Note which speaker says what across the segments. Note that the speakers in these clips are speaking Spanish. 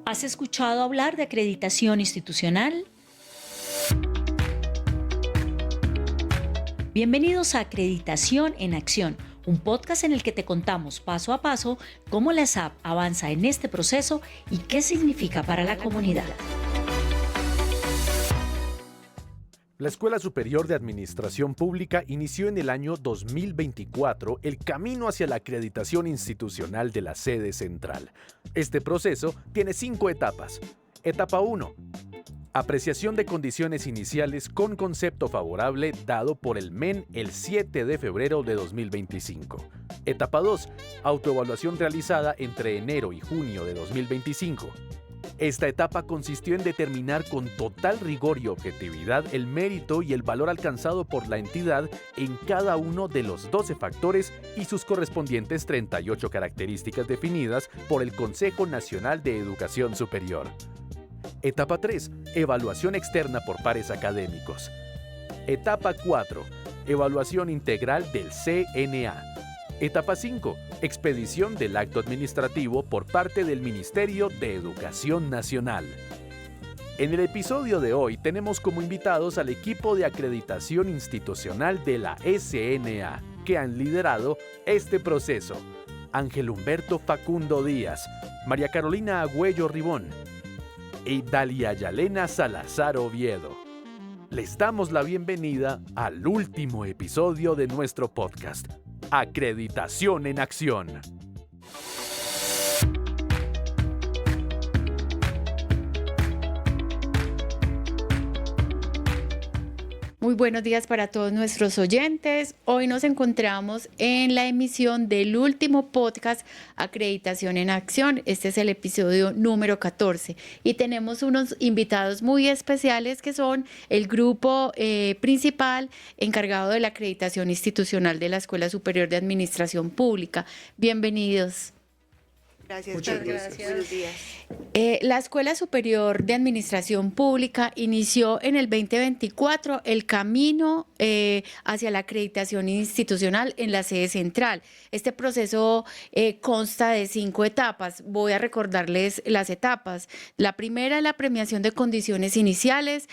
Speaker 1: ¿Has escuchado hablar de acreditación institucional? Bienvenidos a Acreditación en Acción, un podcast en el que te contamos paso a paso cómo la SAP avanza en este proceso y qué significa para la comunidad.
Speaker 2: La Escuela Superior de Administración Pública inició en el año 2024 el camino hacia la acreditación institucional de la sede central. Este proceso tiene 5 etapas. Etapa 1. Apreciación de condiciones iniciales con concepto favorable dado por el MEN el 7 de febrero de 2025. Etapa 2. Autoevaluación realizada entre enero y junio de 2025. Esta etapa consistió en determinar con total rigor y objetividad el mérito y el valor alcanzado por la entidad en cada uno de los 12 factores y sus correspondientes 38 características definidas por el Consejo Nacional de Educación Superior. Etapa 3. Evaluación externa por pares académicos. Etapa 4. Evaluación integral del CNA. Etapa 5. Expedición del acto administrativo por parte del Ministerio de Educación Nacional. En el episodio de hoy tenemos como invitados al equipo de acreditación institucional de la SNA, que han liderado este proceso. Ángel Humberto Facundo Díaz, María Carolina Agüello Ribón y Dalia Yalena Salazar Oviedo. Les damos la bienvenida al último episodio de nuestro podcast, Acreditación en Acción.
Speaker 3: Muy buenos días para todos nuestros oyentes. Hoy nos encontramos en la emisión del último podcast Acreditación en Acción. Este es el episodio número 14 y tenemos unos invitados muy especiales que son el grupo principal encargado de la acreditación institucional de la Escuela Superior de Administración Pública. Bienvenidos.
Speaker 4: Gracias.
Speaker 3: Muchas gracias.
Speaker 4: Buenos días.
Speaker 3: La Escuela Superior de Administración Pública inició en el 2024 el camino hacia la acreditación institucional en la sede central. Este proceso consta de 5 etapas. Voy a recordarles las etapas. La primera es la premiación de condiciones iniciales,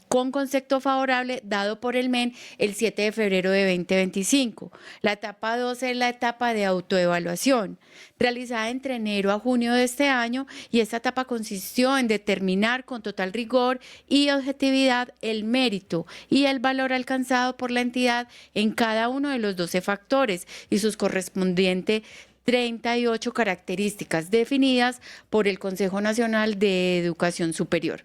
Speaker 3: con concepto favorable dado por el MEN el 7 de febrero de 2025. La etapa 2 es la etapa de autoevaluación, realizada entre enero a junio de este año, y esta etapa consistió en determinar con total rigor y objetividad el mérito y el valor alcanzado por la entidad en cada uno de los 12 factores y sus correspondientes 38 características definidas por el Consejo Nacional de Educación Superior.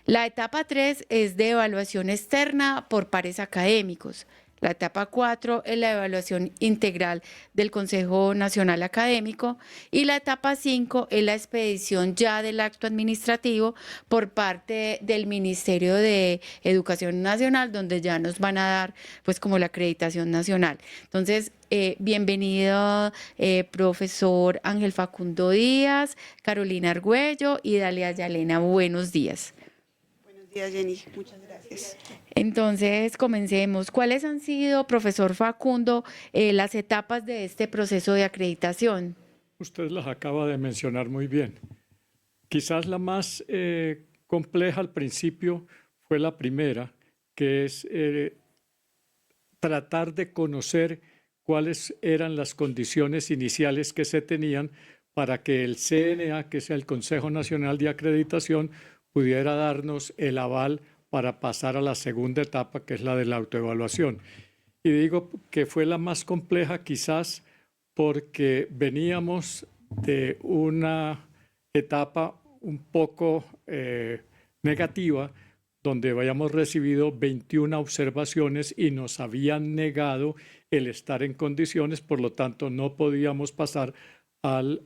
Speaker 3: La etapa 3 es de evaluación externa por pares académicos. La etapa 4 es la evaluación integral del Consejo Nacional Académico y la etapa 5 es la expedición ya del acto administrativo por parte del Ministerio de Educación Nacional, donde ya nos van a dar pues como la acreditación nacional. Entonces, bienvenido profesor Ángel Facundo Díaz, Carolina Argüello y Dalia Yalena. Buenos días.
Speaker 4: Buenos días, Jenny. Muchas gracias.
Speaker 3: Entonces, comencemos. ¿Cuáles han sido, profesor Facundo, las etapas de este proceso de acreditación?
Speaker 5: Usted las acaba de mencionar muy bien. Quizás la más compleja al principio fue la primera, que es tratar de conocer cuáles eran las condiciones iniciales que se tenían para que el CNA, que es el Consejo Nacional de Acreditación, pudiera darnos el aval para pasar a la segunda etapa, que es la de la autoevaluación. Y digo que fue la más compleja quizás porque veníamos de una etapa un poco negativa, donde habíamos recibido 21 observaciones y nos habían negado el estar en condiciones, por lo tanto no podíamos pasar al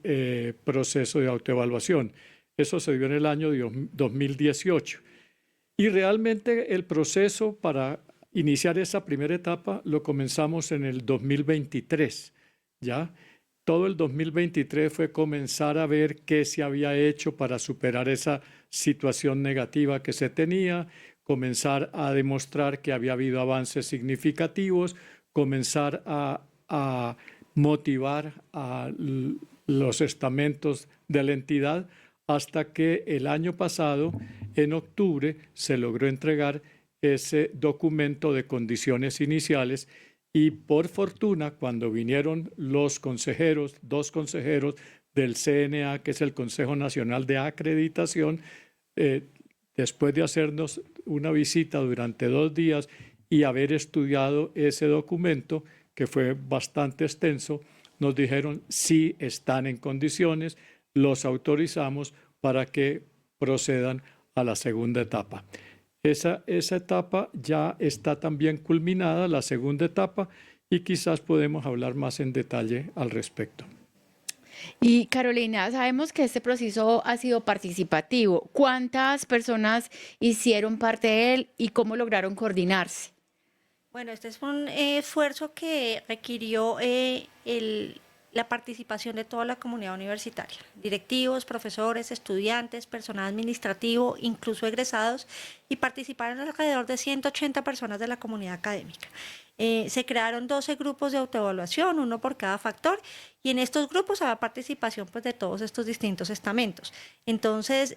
Speaker 5: proceso de autoevaluación. Eso se dio en el año 2018. Y realmente el proceso para iniciar esa primera etapa lo comenzamos en el 2023, ¿ya? Todo el 2023 fue comenzar a ver qué se había hecho para superar esa situación negativa que se tenía, comenzar a demostrar que había habido avances significativos, comenzar a motivar a los estamentos de la entidad, hasta que el año pasado, en octubre, se logró entregar ese documento de condiciones iniciales y por fortuna, cuando vinieron los consejeros, 2 consejeros del CNA, que es el Consejo Nacional de Acreditación, después de hacernos una visita durante 2 días y haber estudiado ese documento, que fue bastante extenso, nos dijeron sí están en condiciones, los autorizamos para que procedan a la segunda etapa. Esa etapa ya está también culminada, la segunda etapa, y quizás podemos hablar más en detalle al respecto.
Speaker 3: Y Carolina, sabemos que este proceso ha sido participativo. ¿Cuántas personas hicieron parte de él y cómo lograron coordinarse?
Speaker 6: Bueno, este es un esfuerzo que requirió la participación de toda la comunidad universitaria, directivos, profesores, estudiantes, personal administrativo, incluso egresados, y participaron alrededor de 180 personas de la comunidad académica. Se crearon 12 grupos de autoevaluación, 1 por cada factor, y en estos grupos había participación pues, de todos estos distintos estamentos. Entonces,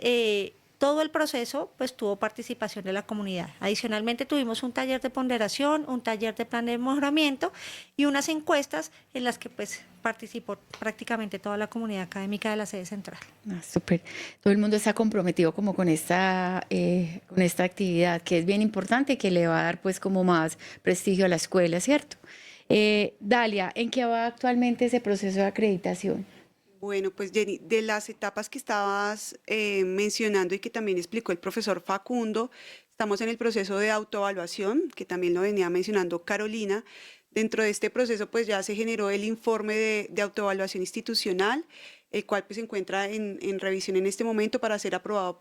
Speaker 6: todo el proceso pues tuvo participación de la comunidad. Adicionalmente tuvimos un taller de ponderación, un taller de plan de mejoramiento y unas encuestas en las que pues participó prácticamente toda la comunidad académica de la sede central.
Speaker 3: Súper. Todo el mundo está comprometido como con esta actividad, que es bien importante y que le va a dar pues como más prestigio a la escuela, ¿cierto? Dalia, ¿en qué va actualmente ese proceso de acreditación?
Speaker 4: Bueno, pues Jenny, de las etapas que estabas mencionando y que también explicó el profesor Facundo, estamos en el proceso de autoevaluación, que también lo venía mencionando Carolina. Dentro de este proceso, pues ya se generó el informe de autoevaluación institucional, el cual pues se encuentra en revisión en este momento para ser aprobado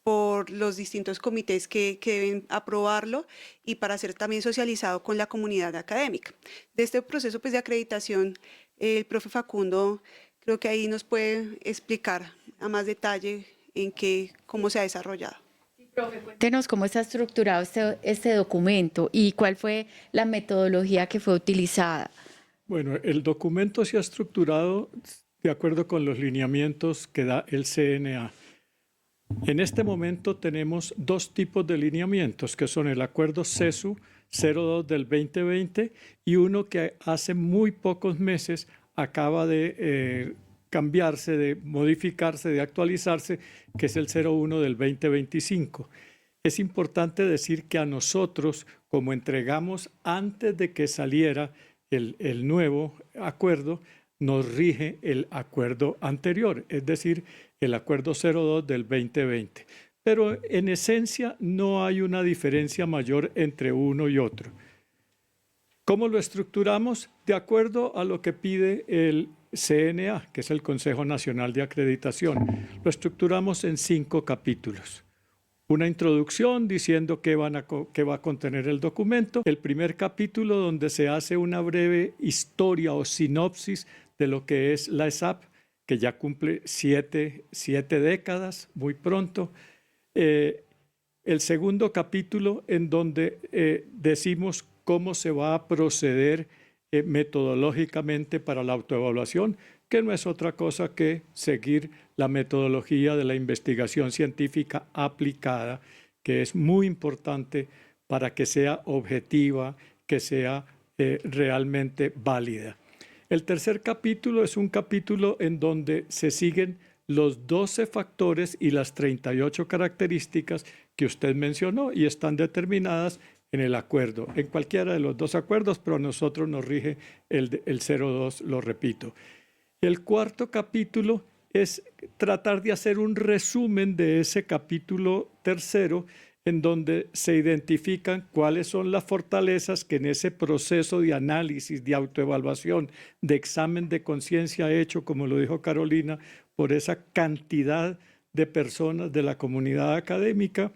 Speaker 4: por los distintos comités que deben aprobarlo y para ser también socializado con la comunidad académica. De este proceso pues, de acreditación, el profe Facundo creo que ahí nos puede explicar a más detalle cómo se ha desarrollado.
Speaker 3: Cuéntenos cómo está estructurado este documento y cuál fue la metodología que fue utilizada.
Speaker 5: Bueno, el documento se ha estructurado de acuerdo con los lineamientos que da el CNA. En este momento tenemos 2 tipos de lineamientos, que son el acuerdo CESU 02 del 2020 y uno que hace muy pocos meses acaba de cambiarse, de modificarse, de actualizarse, que es el 01 del 2025. Es importante decir que a nosotros, como entregamos antes de que saliera el nuevo acuerdo, nos rige el acuerdo anterior, es decir, el acuerdo 02 del 2020. Pero en esencia no hay una diferencia mayor entre uno y otro. ¿Cómo lo estructuramos? De acuerdo a lo que pide el CNA, que es el Consejo Nacional de Acreditación. Lo estructuramos en 5 capítulos. Una introducción diciendo qué va a contener el documento. El primer capítulo donde se hace una breve historia o sinopsis de lo que es la ESAP, que ya cumple 7 décadas muy pronto. El segundo capítulo en donde decimos cómo se va a proceder metodológicamente para la autoevaluación, que no es otra cosa que seguir la metodología de la investigación científica aplicada, que es muy importante para que sea objetiva, que sea realmente válida. El tercer capítulo es un capítulo en donde se siguen los 12 factores y las 38 características que usted mencionó y están determinadas en el acuerdo, en cualquiera de los 2 acuerdos, pero a nosotros nos rige el 02, lo repito. El cuarto capítulo es tratar de hacer un resumen de ese capítulo tercero, en donde se identifican cuáles son las fortalezas que en ese proceso de análisis, de autoevaluación, de examen de conciencia hecho, como lo dijo Carolina, por esa cantidad de personas de la comunidad académica,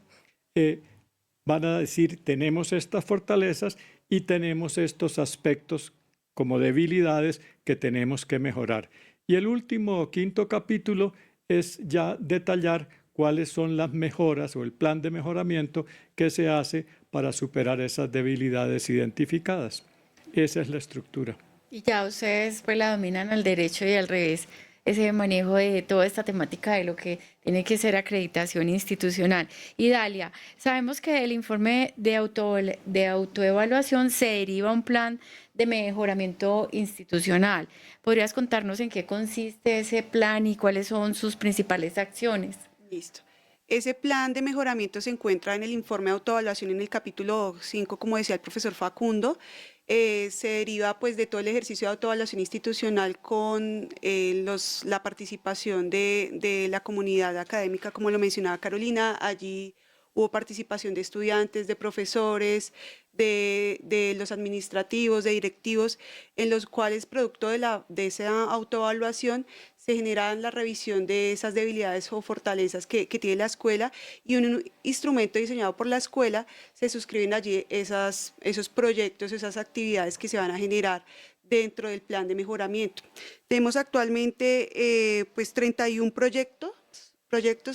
Speaker 5: van a decir, tenemos estas fortalezas y tenemos estos aspectos como debilidades que tenemos que mejorar. Y el último, 5.º capítulo es ya detallar cuáles son las mejoras o el plan de mejoramiento que se hace para superar esas debilidades identificadas. Esa es la estructura.
Speaker 3: Y ya ustedes pues la dominan al derecho y al revés, ese manejo de toda esta temática de lo que tiene que ser acreditación institucional. Y Dalia, sabemos que del informe de autoevaluación se deriva un plan de mejoramiento institucional. ¿Podrías contarnos en qué consiste ese plan y cuáles son sus principales acciones?
Speaker 4: Listo. Ese plan de mejoramiento se encuentra en el informe de autoevaluación en el capítulo 5, como decía el profesor Facundo. Se deriva pues de todo el ejercicio de autoevaluación institucional con la participación de la comunidad académica, como lo mencionaba Carolina. Allí hubo participación de estudiantes, de profesores, de los administrativos, de directivos, en los cuales, producto de esa autoevaluación, se genera la revisión de esas debilidades o fortalezas que tiene la escuela, y un instrumento diseñado por la escuela, se suscriben allí esos proyectos, esas actividades que se van a generar dentro del plan de mejoramiento. Tenemos actualmente pues 31 proyectos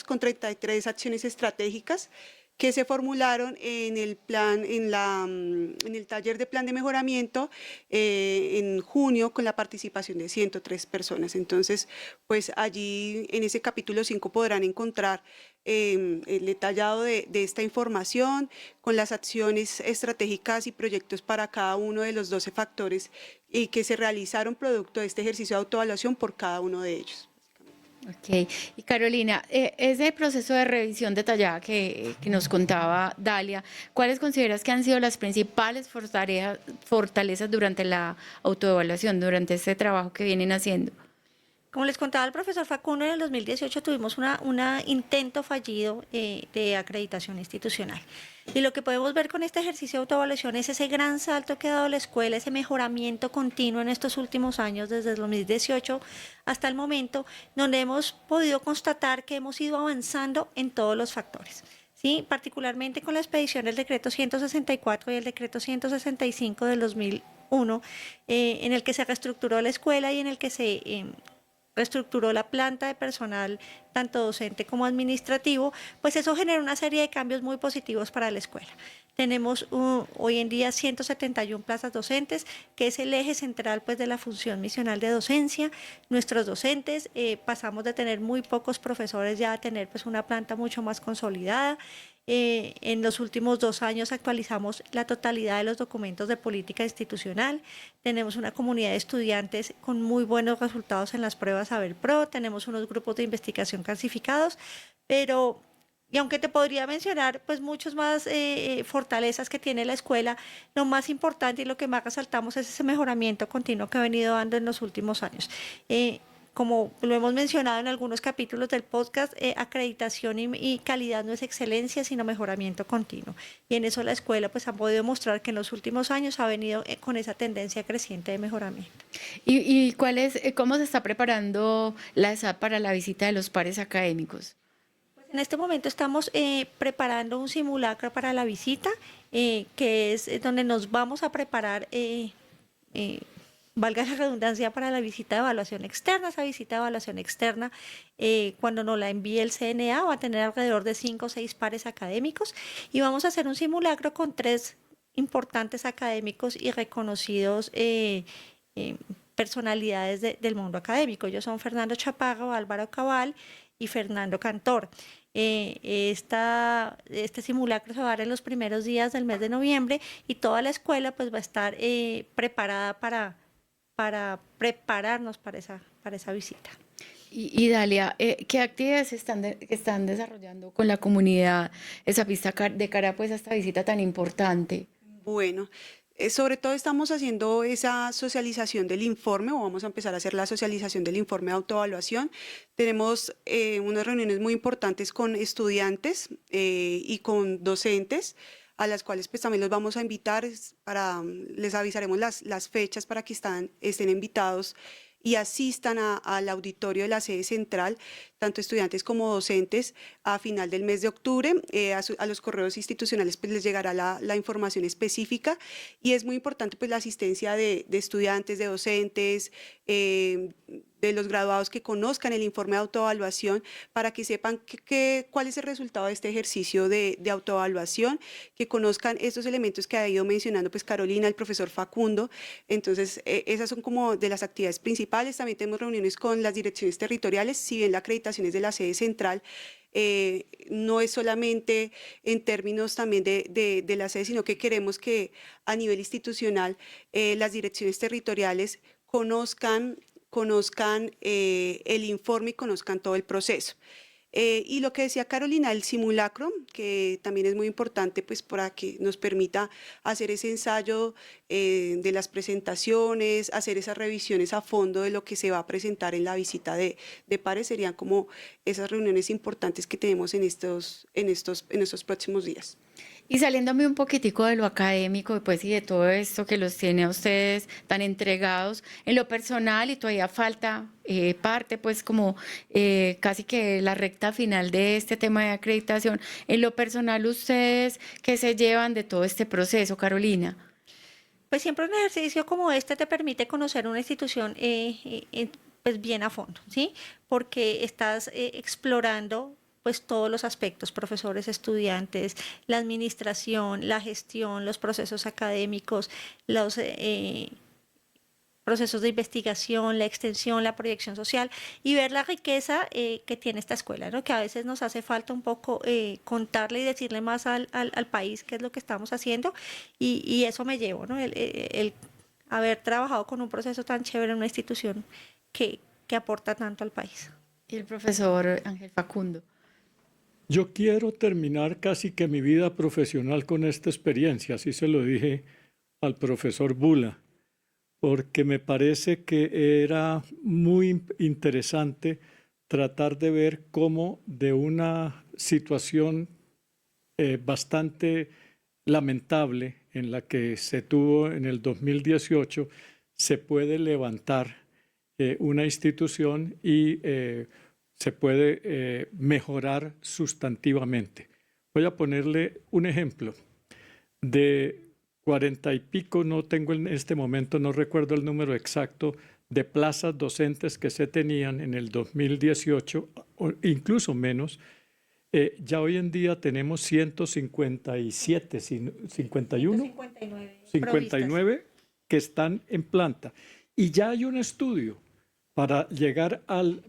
Speaker 4: con 33 acciones estratégicas que se formularon en el taller de plan de mejoramiento en junio, con la participación de 103 personas. Entonces, pues allí en ese capítulo 5 podrán encontrar el detallado de esta información, con las acciones estratégicas y proyectos para cada uno de los 12 factores y que se realizaron producto de este ejercicio de autoevaluación por cada uno de ellos.
Speaker 3: Ok, y Carolina, ese proceso de revisión detallada que nos contaba Dalia, ¿cuáles consideras que han sido las principales fortalezas durante la autoevaluación, durante este trabajo que vienen haciendo?
Speaker 6: Como les contaba el profesor Facundo, en el 2018 tuvimos un intento fallido de acreditación institucional. Y lo que podemos ver con este ejercicio de autoevaluación es ese gran salto que ha dado la escuela, ese mejoramiento continuo en estos últimos años, desde el 2018 hasta el momento, donde hemos podido constatar que hemos ido avanzando en todos los factores. ¿Sí? Particularmente con la expedición del decreto 164 y el decreto 165 del 2001, en el que se reestructuró la escuela y en el que se reestructuró la planta de personal, tanto docente como administrativo, pues eso genera una serie de cambios muy positivos para la escuela. Tenemos hoy en día 171 plazas docentes, que es el eje central pues, de la función misional de docencia. Nuestros docentes pasamos de tener muy pocos profesores ya a tener pues, una planta mucho más consolidada. En los últimos 2 años actualizamos la totalidad de los documentos de política institucional. Tenemos una comunidad de estudiantes con muy buenos resultados en las pruebas Saber Pro. Tenemos unos grupos de investigación clasificados, pero... Y aunque te podría mencionar pues muchas más fortalezas que tiene la escuela, lo más importante y lo que más resaltamos es ese mejoramiento continuo que ha venido dando en los últimos años. Como lo hemos mencionado en algunos capítulos del podcast, acreditación y calidad no es excelencia, sino mejoramiento continuo. Y en eso la escuela pues ha podido mostrar que en los últimos años ha venido con esa tendencia creciente de mejoramiento.
Speaker 3: ¿Y cómo se está preparando la ESAP para la visita de los pares académicos?
Speaker 6: En este momento estamos preparando un simulacro para la visita, que es donde nos vamos a preparar, valga la redundancia, para la visita de evaluación externa. Esa visita de evaluación externa, cuando nos la envíe el CNA, va a tener alrededor de 5 o 6 pares académicos y vamos a hacer un simulacro con 3 importantes académicos y reconocidos personalidades del mundo académico. Ellos son Fernando Chaparro, Álvaro Cabal y Fernando Cantor. Este simulacro se va a dar en los primeros días del mes de noviembre y toda la escuela pues va a estar preparada para prepararnos para esa visita.
Speaker 3: Y Dalia, ¿qué actividades están desarrollando con la comunidad esapista de cara pues, a esta visita tan importante?
Speaker 4: Bueno, sobre todo estamos haciendo esa socialización del informe, o vamos a empezar a hacer la socialización del informe de autoevaluación. Tenemos unas reuniones muy importantes con estudiantes y con docentes, a las cuales pues también los vamos a invitar, les avisaremos las fechas para que estén invitados y asistan al auditorio de la sede central, tanto estudiantes como docentes, a final del mes de octubre. A los correos institucionales pues les llegará la información específica, y es muy importante pues la asistencia de estudiantes, de docentes, de los graduados que conozcan el informe de autoevaluación para que sepan cuál es el resultado de este ejercicio de autoevaluación, que conozcan estos elementos que ha ido mencionando pues Carolina, el profesor Facundo. Entonces, esas son como de las actividades principales. También tenemos reuniones con las direcciones territoriales, si bien la acreditación es de la sede central, no es solamente en términos también de la sede, sino que queremos que a nivel institucional las direcciones territoriales conozcan el informe y conozcan todo el proceso. Y lo que decía Carolina, el simulacro, que también es muy importante pues para que nos permita hacer ese ensayo de las presentaciones, hacer esas revisiones a fondo de lo que se va a presentar en la visita de pares, serían como esas reuniones importantes que tenemos en estos próximos días.
Speaker 3: Y saliéndome un poquitico de lo académico, pues, y de todo esto que los tiene a ustedes tan entregados, en lo personal, y todavía falta parte, pues, como casi que la recta final de este tema de acreditación, en lo personal, ¿ustedes qué se llevan de todo este proceso, Carolina?
Speaker 6: Pues siempre un ejercicio como este te permite conocer una institución pues bien a fondo, ¿sí? Porque estás explorando pues todos los aspectos, profesores, estudiantes, la administración, la gestión, los procesos académicos, los procesos de investigación, la extensión, la proyección social y ver la riqueza que tiene esta escuela, ¿no? Que a veces nos hace falta un poco contarle y decirle más al país qué es lo que estamos haciendo y eso me llevo, ¿no? El haber trabajado con un proceso tan chévere en una institución que aporta tanto al país.
Speaker 3: Y el profesor Ángel Facundo.
Speaker 5: Yo quiero terminar casi que mi vida profesional con esta experiencia, así se lo dije al profesor Bula, porque me parece que era muy interesante tratar de ver cómo de una situación bastante lamentable en la que se tuvo en el 2018, se puede levantar una institución y se puede mejorar sustantivamente. Voy a ponerle un ejemplo. De 40 y pico, no tengo en este momento, no recuerdo el número exacto, de plazas docentes que se tenían en el 2018, o incluso menos, ya hoy en día tenemos 157, 51, 59 que están en planta. Y ya hay un estudio para llegar al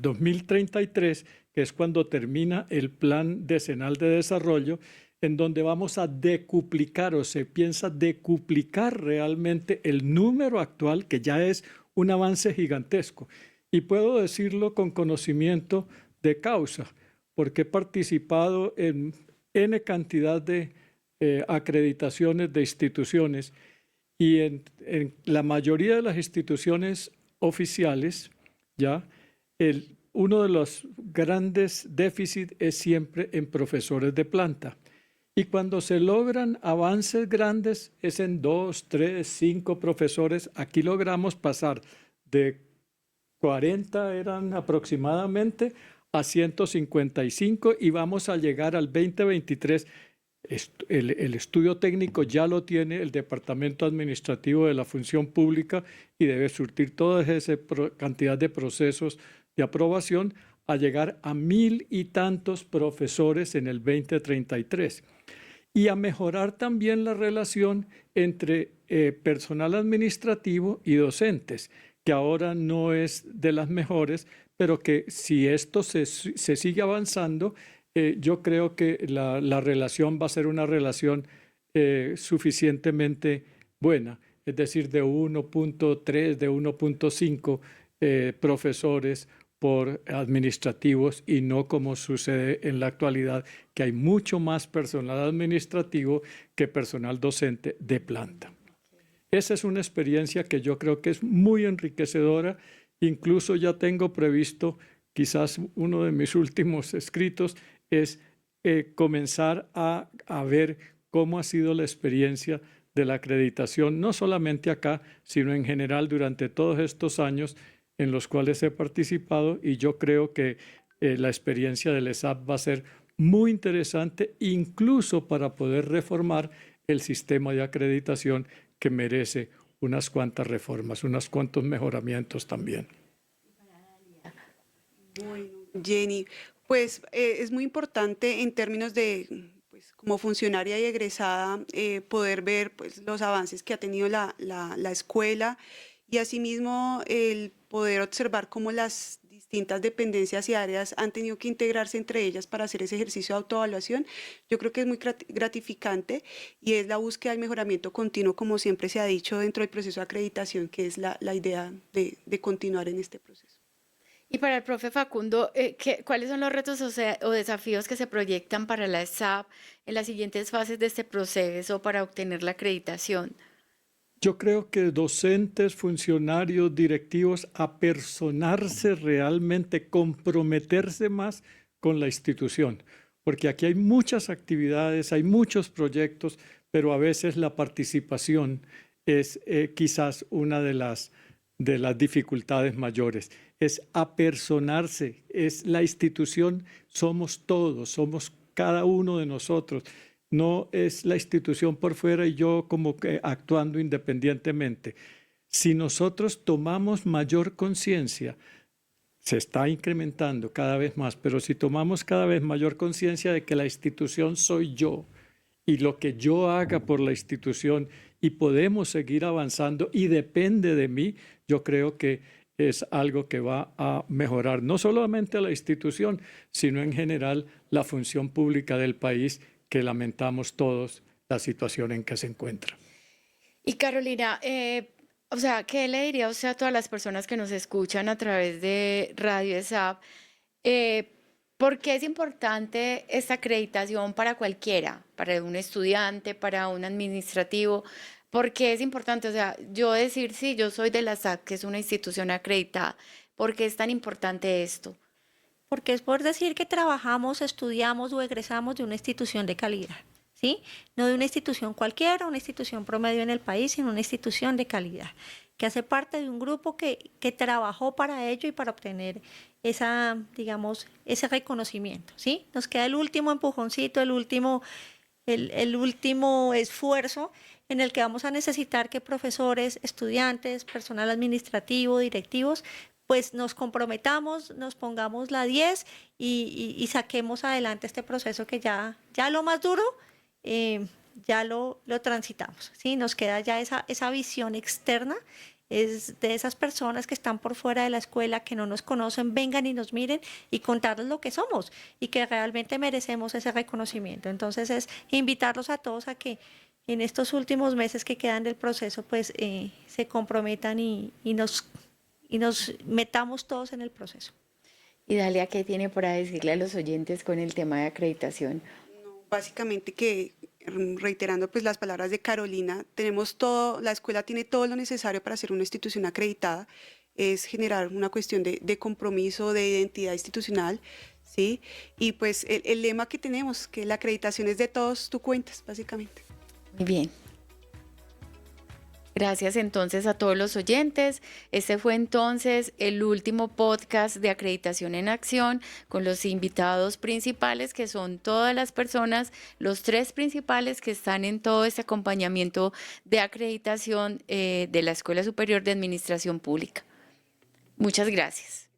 Speaker 5: 2033, que es cuando termina el Plan Decenal de Desarrollo, en donde vamos a decuplicar o se piensa decuplicar realmente el número actual, que ya es un avance gigantesco. Y puedo decirlo con conocimiento de causa, porque he participado en N cantidad de acreditaciones de instituciones y en la mayoría de las instituciones oficiales, ya uno de los grandes déficits es siempre en profesores de planta. Y cuando se logran avances grandes es en 2, 3, 5 profesores. Aquí logramos pasar de 40 eran aproximadamente a 155 y vamos a llegar al 2023. El estudio técnico ya lo tiene el Departamento Administrativo de la Función Pública y debe surtir toda esa cantidad de procesos de aprobación a llegar a 1000 y tantos profesores en el 2033 y a mejorar también la relación entre personal administrativo y docentes, que ahora no es de las mejores, pero que si esto se sigue avanzando, yo creo que la relación va a ser una relación suficientemente buena, es decir, de 1.3, de 1.5 profesores por administrativos y no como sucede en la actualidad, que hay mucho más personal administrativo que personal docente de planta. Esa es una experiencia que yo creo que es muy enriquecedora. Incluso ya tengo previsto, quizás uno de mis últimos escritos es comenzar a ver cómo ha sido la experiencia de la acreditación, no solamente acá, sino en general durante todos estos años en los cuales he participado, y yo creo que la experiencia del ESAP va a ser muy interesante, incluso para poder reformar el sistema de acreditación que merece unas cuantas reformas, unos cuantos mejoramientos también.
Speaker 4: Bueno, Jenny, pues es muy importante en términos de, pues, como funcionaria y egresada, poder ver pues, los avances que ha tenido la escuela y asimismo el poder observar cómo las distintas dependencias y áreas han tenido que integrarse entre ellas para hacer ese ejercicio de autoevaluación. Yo creo que es muy gratificante y es la búsqueda del mejoramiento continuo, como siempre se ha dicho dentro del proceso de acreditación, que es la idea de continuar en este proceso.
Speaker 3: Y para el profe Facundo, ¿cuáles son los retos o desafíos que se proyectan para la SAP en las siguientes fases de este proceso para obtener la acreditación?
Speaker 5: Yo creo que docentes, funcionarios, directivos, apersonarse realmente, comprometerse más con la institución, porque aquí hay muchas actividades, hay muchos proyectos, pero a veces la participación es quizás una de las dificultades mayores. Es apersonarse, es la institución, somos todos, somos cada uno de nosotros. No es la institución por fuera y yo como que actuando independientemente. Si nosotros tomamos mayor conciencia, se está incrementando cada vez más, pero si tomamos cada vez mayor conciencia de que la institución soy yo y lo que yo haga por la institución y podemos seguir avanzando y depende de mí, yo creo que es algo que va a mejorar no solamente a la institución, sino en general la función pública del país, que lamentamos todos la situación en que se encuentra.
Speaker 3: Y Carolina, o sea, ¿qué le diría usted a todas las personas que nos escuchan a través de Radio ESAP? ¿Por qué es importante esta acreditación para cualquiera? Para un estudiante, para un administrativo. ¿Por qué es importante? O sea, yo decir, sí, yo soy de la SAP, que es una institución acreditada. ¿Por qué es tan importante esto?
Speaker 6: Porque es por decir que trabajamos, estudiamos o egresamos de una institución de calidad, ¿sí? No de una institución cualquiera, una institución promedio en el país, sino una institución de calidad, que hace parte de un grupo que trabajó para ello y para obtener esa, digamos, ese reconocimiento, ¿sí? Nos queda el último empujoncito, el último esfuerzo en el que vamos a necesitar que profesores, estudiantes, personal administrativo, directivos, pues nos comprometamos, nos pongamos la 10 y saquemos adelante este proceso que ya lo más duro, ya lo transitamos, ¿sí? Nos queda ya esa visión externa, es de esas personas que están por fuera de la escuela, que no nos conocen, vengan y nos miren y contarles lo que somos y que realmente merecemos ese reconocimiento. Entonces es invitarlos a todos a que en estos últimos meses que quedan del proceso, pues se comprometan y nos metamos todos en el proceso.
Speaker 3: Y Dalia, ¿qué tiene para decirle a los oyentes con el tema de acreditación?
Speaker 4: No, básicamente que, reiterando pues las palabras de Carolina, tenemos todo, la escuela tiene todo lo necesario para ser una institución acreditada, es generar una cuestión de compromiso, de identidad institucional, ¿sí? Y pues el lema que tenemos, que la acreditación es de todos, tú cuentas, básicamente.
Speaker 3: Muy bien. Gracias entonces a todos los oyentes. Este fue entonces el último podcast de Acreditación en Acción con los invitados principales, que son todas las personas, los 3 principales que están en todo este acompañamiento de acreditación de la Escuela Superior de Administración Pública. Muchas gracias.